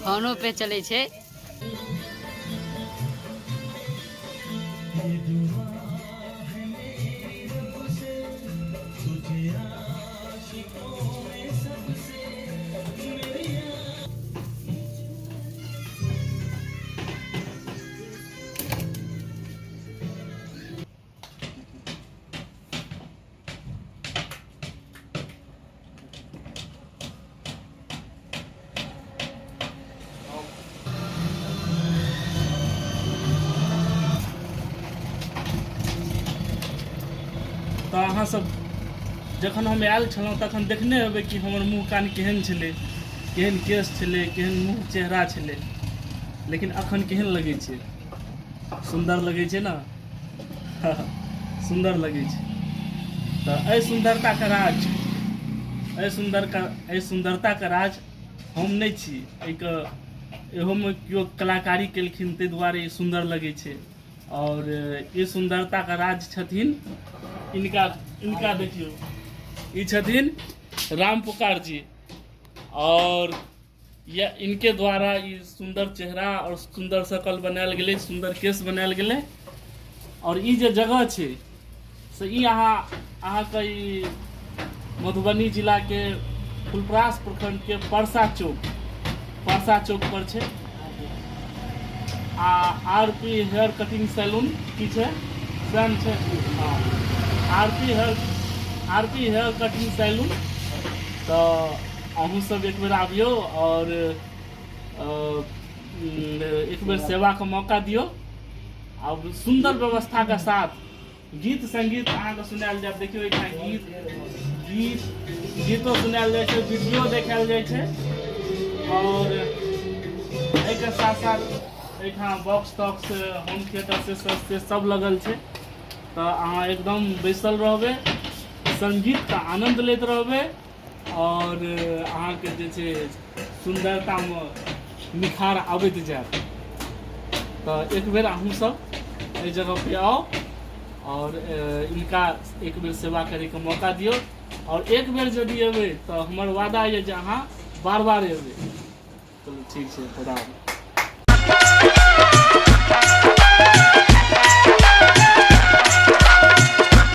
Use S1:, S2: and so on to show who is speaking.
S1: फोनो पे चले छे।
S2: तो अहाँ सब जखन हम आयल छलहुँ तखन देखने हेबै कि हमर मुँह कान केहन छलै, केहन केश छलै, केहन मुँह चेहरा छलै, लेकिन अखन केहन लगै छै? सुंदर लगै छै ना? सुंदर लगै छै। तो एहि सुंदरताके राज, एहि सुंदरताके राज हम नहि छी। एहोमे केओ कलाकारी केलखिन ताहि दुआरे ई सुंदर लगै छै। और ये सुंदरताके राज छथिन इनका देखियो, ये छथिन राम पुकार जी। और इनके द्वारा ये सुंदर चेहरा और सुंदर शकल बनायल गेलै, सुंदर केश बनायल गेलै। और ये जे जगह छै से ई अहाँके ई मधुबनी जिला के फुलपरास प्रखंड के परसा चौक पर छै। आरपी हेयर कटिंग सैलून की छै? सेम छै। हाँ, आरपी हेयर कटिंग सैलून। तो अहूँ सब एक बेर आबियो और एक बेर सेवा का मौका दियो। अब सुंदर व्यवस्था के साथ गीत संगीत अहाँके सुनायल जायत। देखियो एहिठाम गीतो सुनायल जाइ छै, वीडियो देखायल जाइ छै। और एहिके साथ साथ एहिठाम बॉक्स टॉक्स, होम थिएटर से सब लगल छै। तो अहाँ एकदम बैसल रहबै, संगीत का आनंद लेत रहबै और अहाँके जे छै सुंदरतामे निखार आबैत जायत। तो एक बेर अहूँ सब एहि जगह पे आओ और इनका एक बेर सेवा करैके मौका दियो। और एक बेर यदि एबै तो हमर वादा ये जे अहाँ बार बार एबै। चलो ठीक छै, खुदा हाफिज।